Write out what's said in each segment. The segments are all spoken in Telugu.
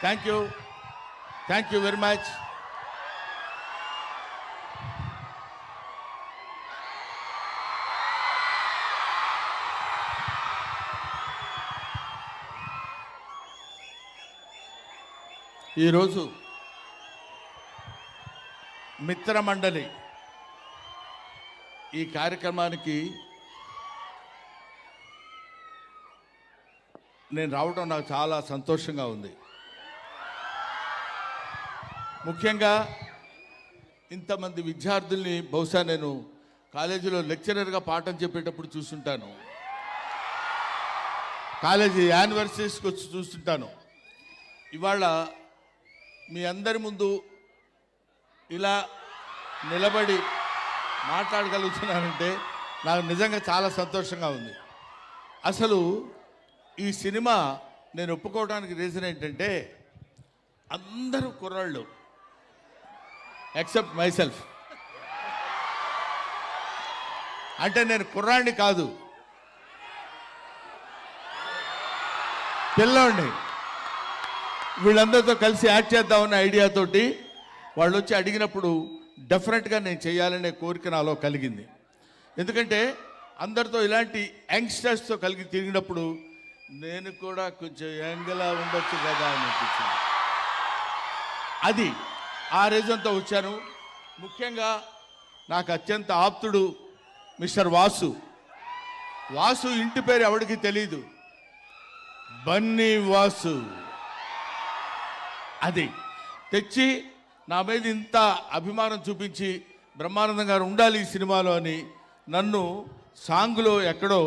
Thank you very much. ఈరోజు మిత్రమండలి ఈ కార్యక్రమానికి నేను రావడం నాకు చాలా సంతోషంగా ఉంది. ముఖ్యంగా ఇంతమంది విద్యార్థుల్ని బహుశా నేను కాలేజీలో లెక్చరర్గా పాఠం చెప్పేటప్పుడు చూస్తుంటాను, కాలేజీ యానివర్సరీస్కి వచ్చి చూస్తుంటాను. ఇవాళ మీ అందరి ముందు ఇలా నిలబడి మాట్లాడగలుగుతున్నానంటే నాకు నిజంగా చాలా సంతోషంగా ఉంది. అసలు ఈ సినిమా నేను ఒప్పుకోవడానికి రీజన్ ఏంటంటే అందరూ కుర్రాళ్ళు ఎక్సెప్ట్ మైసెల్ఫ్. అంటే నేను కుర్రాడిని కాదు, పిల్లోడిని. వీళ్ళందరితో కలిసి యాక్ట్ చేద్దామన్న ఐడియాతోటి వాళ్ళు వచ్చి అడిగినప్పుడు డెఫినెట్గా నేను చేయాలనే కోరిక నాలో కలిగింది. ఎందుకంటే అందరితో ఇలాంటి యంగ్స్టర్స్తో కలిగి తిరిగినప్పుడు నేను కూడా కొంచెం యంగ్లా ఉండొచ్చు కదా అని అనిపించింది. అది ఆ రీజన్తో వచ్చాను. ముఖ్యంగా నాకు అత్యంత ఆప్తుడు మిస్టర్ వాసు. వాసు ఇంటి పేరు ఎవరికి తెలీదు, బన్నీ వాసు. అది తెచ్చి నా మీద ఇంత అభిమానం చూపించి బ్రహ్మానందం గారు ఉండాలి ఈ సినిమాలో అని నన్ను సాంగ్లో ఎక్కడో,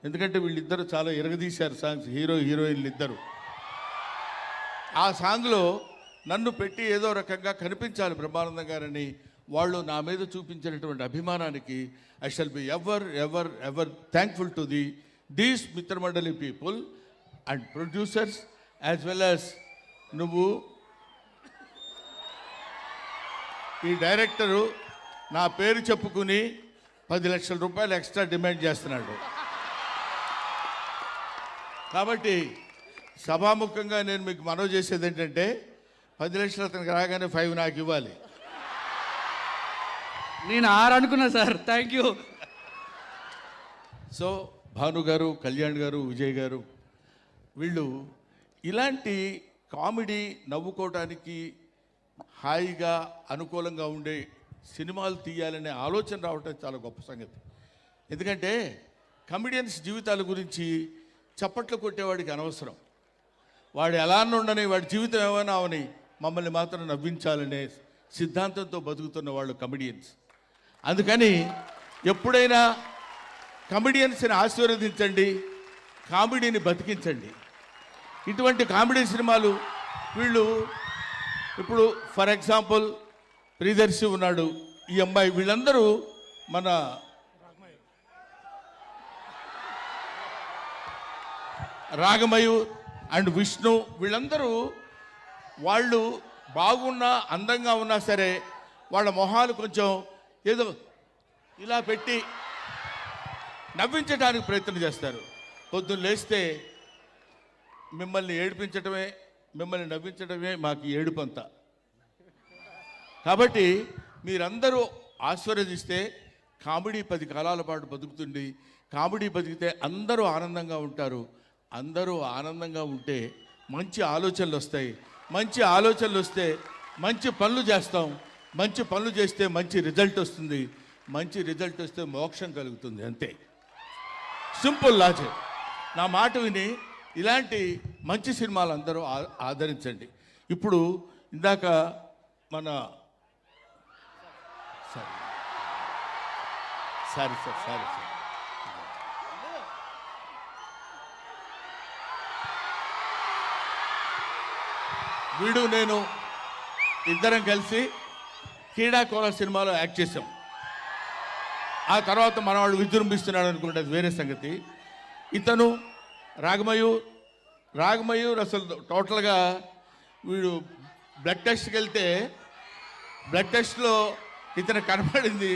ఎందుకంటే వీళ్ళిద్దరూ చాలా ఎరగదీశారు సాంగ్స్, హీరో హీరోయిన్లు ఇద్దరు. ఆ సాంగ్లో నన్ను పెట్టి ఏదో రకంగా కనిపించాలి బ్రహ్మానందం గారని వాళ్ళు నా మీద చూపించినటువంటి అభిమానానికి I shall be ever ever ever thankful to these Mithra Mandali people and producers as well as నువ్వు. ఈ డైరెక్టరు నా పేరు చెప్పుకుని 10 లక్షల రూపాయలు ఎక్స్ట్రా డిమాండ్ చేస్తున్నాడు. కాబట్టి సభాముఖంగా నేను మీకు మనవి చేసేది ఏంటంటే 10 లక్షలు అతనికి రాగానే 5 నాకు ఇవ్వాలి. నేను 6 అనుకున్నా sir. Thank you. So Bhanu గారు, కళ్యాణ్ గారు, విజయ్ గారు వీళ్ళు ఇలాంటి కామెడీ నవ్వుకోవడానికి హాయిగా అనుకూలంగా ఉండే సినిమాలు తీయాలనే ఆలోచన రావటం చాలా గొప్ప సంగతి. ఎందుకంటే కమెడియన్స్ జీవితాల గురించి చప్పట్లు కొట్టేవాడికి అనవసరం. వాడు ఎలా ఉండని, వాడి జీవితం ఏమైనా అవని, మమ్మల్ని మాత్రం నవ్వించాలనే సిద్ధాంతంతో బతుకుతున్న వాళ్ళు కమెడియన్స్. అందుకని ఎప్పుడైనా కమెడియన్స్ని ఆశీర్వదించండి, కామెడీని బతికించండి. ఇటువంటి కామెడీ సినిమాలు వీళ్ళు ఇప్పుడు ఫర్ ఎగ్జాంపుల్ ప్రియదర్శి ఉన్నాడు, ఈ అమ్మాయి, వీళ్ళందరూ మన రాగమయూర్ అండ్ విష్ణు, వీళ్ళందరూ వాళ్ళు బాగున్నా అందంగా ఉన్నా సరే వాళ్ళ మొహాలు కొంచెం ఏదో ఇలా పెట్టి నవ్వించడానికి ప్రయత్నం చేస్తారు. పొద్దున్న లేస్తే మిమ్మల్ని ఏడిపించడమే, మిమ్మల్ని నవ్వించడమే మాకు ఏడుపంతా. కాబట్టి మీరందరూ ఆశీర్వదిస్తే కామెడీ 10 కాలాల పాటు బతుకుతుంది. కామెడీ బతికితే అందరూ ఆనందంగా ఉంటారు. అందరూ ఆనందంగా ఉంటే మంచి ఆలోచనలు వస్తాయి. మంచి ఆలోచనలు వస్తే మంచి పనులు చేస్తాం. మంచి పనులు చేస్తే మంచి రిజల్ట్ వస్తుంది. మంచి రిజల్ట్ వస్తే మోక్షం కలుగుతుంది. అంతే, సింపుల్ లాజిక్. నా మాట విని ఇలాంటి మంచి సినిమాలు అందరూ ఆదరించండి. ఇప్పుడు ఇందాక మన సారీ సార్ వీడు నేను ఇద్దరం కలిసి క్రీడాకోళ సినిమాలో యాక్ట్ చేసాం. ఆ తర్వాత మనవాడు విజృంభిస్తున్నాడు అనుకుంటే అది వేరే సంగతి. ఇతను రాగమయూర్ అసలు టోటల్గా వీడు బ్లడ్ టెస్ట్కి వెళ్తే బ్లడ్ టెస్ట్లో ఇతను కనపడింది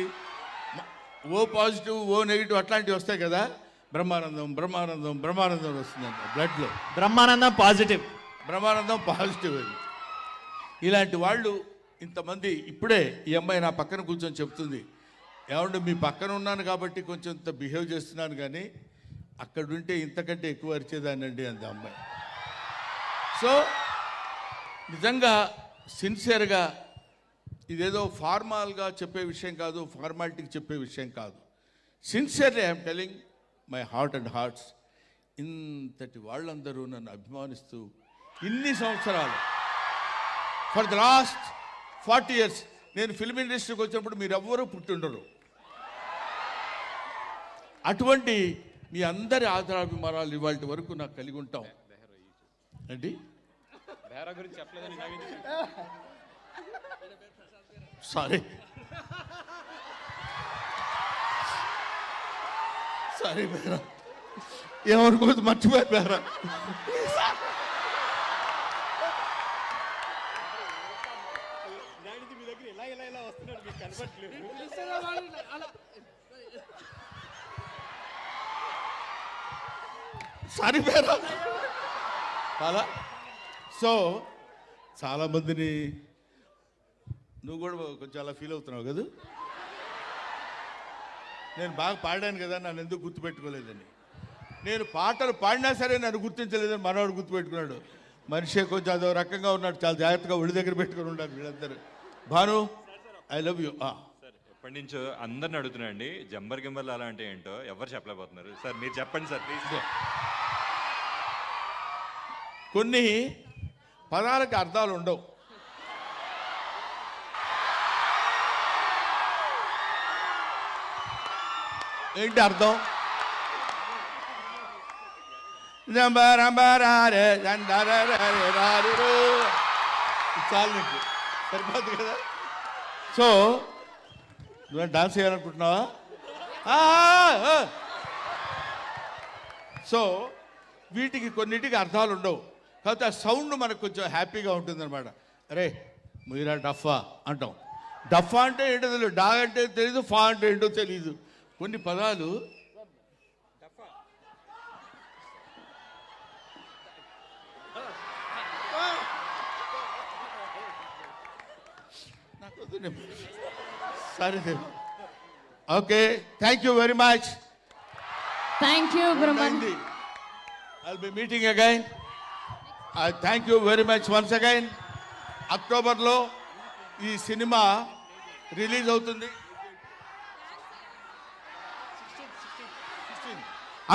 ఓ పాజిటివ్, ఓ నెగిటివ్ అట్లాంటివి వస్తాయి కదా. బ్రహ్మానందం బ్రహ్మానందం బ్రహ్మానందం వస్తుందంట బ్లడ్లో. బ్రహ్మానందం పాజిటివ్. బ్రహ్మానందం పాజిటివ్ అది. ఇలాంటి వాళ్ళు ఇంతమంది. ఇప్పుడే ఈ అమ్మాయి నా పక్కన కూర్చొని చెప్తుంది, ఏమంటే మీ పక్కన ఉన్నాను కాబట్టి కొంచెం ఇంత బిహేవ్ చేస్తున్నాను, కానీ అక్కడ ఉంటే ఇంతకంటే ఎక్కువ అరిచేదానండి అంది అమ్మాయి. సో నిజంగా సిన్సియర్గా ఇదేదో ఫార్మాల్గా చెప్పే విషయం కాదు, ఫార్మాలిటీకి చెప్పే విషయం కాదు. Sincerely I'm telling my heart and hearts. ఇంతటి వాళ్ళందరూ నన్ను అభిమానిస్తూ ఇన్ని సంవత్సరాలు, ఫర్ ద లాస్ట్ 40 years, నేను ఫిల్మ్ ఇండస్ట్రీకి వచ్చినప్పుడు మీరెవ్వరూ పుట్టిండరు. అటువంటి మీ అందరి ఆదరాభిమానాలు ఇవాళ వరకు నాకు కలిగి ఉంటాం. ఏంటి సారీ సారీ బేరా, ఏమనుకోవద్దు, మర్చిపోయారు బేరా. సారీ బేరా. సో చాలామందిని నువ్వు కూడా కొంచెం అలా ఫీల్ అవుతున్నావు కదా, నేను బాగా పాడాను కదా నన్ను ఎందుకు గుర్తుపెట్టుకోలేదని. నేను పాటలు పాడినా సరే నన్ను గుర్తించలేదని మనవాడు గుర్తుపెట్టుకున్నాడు. మనిషి కొంచెం అదో రకంగా ఉన్నాడు, చాలా జాగ్రత్తగా ఒడి దగ్గర పెట్టుకుని ఉండాలి వీళ్ళందరూ. Bhanu, I love you. Sir ఎప్పటి నుంచో అందరిని అడుగుతున్నాండి, జంబర్ గింబర్లు అలా అంటే ఏంటో ఎవరు చెప్పలేకపోతున్నారు. సార్ మీరు చెప్పండి సార్ ప్లీజ్. కొన్ని పదాలకు అర్థాలు ఉండవు. ఏంటి అర్థం? చాలు నీకు, సరిపోద్ది కదా. సో నువ్వు డాన్స్ చేయాలనుకుంటున్నావా? సో వీటికి కొన్నిటికి అర్థాలు ఉండవు, కాకపోతే ఆ సౌండ్ మనకు కొంచెం హ్యాపీగా ఉంటుందన్నమాట. అరే మీరా డఫా అంటాం. డఫా అంటే ఏంటో తెలియదు, డా అంటే తెలీదు, ఫా అంటే ఏంటో తెలీదు. కొన్ని పదాలు సరే. Okay, thank you very much. Thank you, Brahman. I'll be meeting again. I thank you very much once again. అక్టోబర్లో ఈ సినిమా రిలీజ్ అవుతుంది.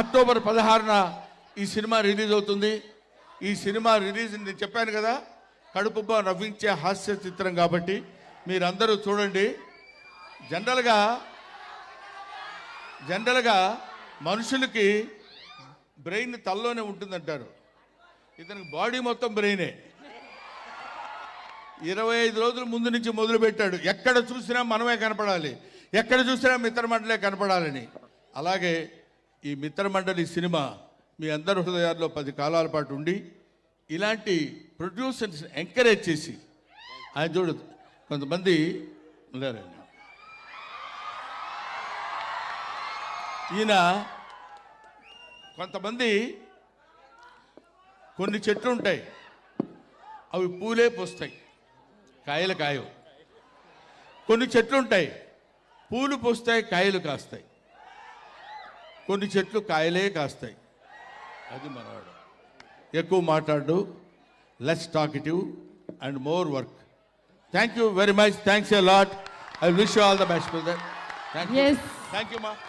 అక్టోబర్ 16న ఈ సినిమా రిలీజ్ అవుతుంది. ఈ సినిమా రిలీజ్ నేను చెప్పాను కదా, కడుపుబ్బా నవ్వించే హాస్య చిత్రం కాబట్టి మీరందరూ చూడండి. జనరల్గా మనుషులకి బ్రెయిన్ తలలోనే ఉంటుందంటారు, ఇతనికి బాడీ మొత్తం బ్రెయినే. 25 రోజుల ముందు నుంచి మొదలు పెట్టాడు, ఎక్కడ చూసినా మనమే కనపడాలి, ఎక్కడ చూసినా మిత్రమండలే కనపడాలని. అలాగే ఈ మిత్రమండలి సినిమా మీ అందరి హృదయాల్లో 10 కాలాల పాటు ఉండి ఇలాంటి ప్రొడ్యూసర్స్ ఎంకరేజ్ చేసి, ఆయన చూడు కొంతమంది ఉన్నారండి, ఈయన కొంతమంది కొన్ని చెట్లు ఉంటాయి, అవి పూలే పూస్తాయి, కాయలు కాయవు. కొన్ని చెట్లు ఉంటాయి, పూలు పూస్తాయి, కాయలు కాస్తాయి. కొన్ని చెట్లు కాయలే కాస్తాయి. అది మనవాడు. ఎక్కువ మాట్లాడు, less talkative and more work. Thank you very much. Thanks a lot. I wish you all the best brother. Thank you. Yes. Thank you మా.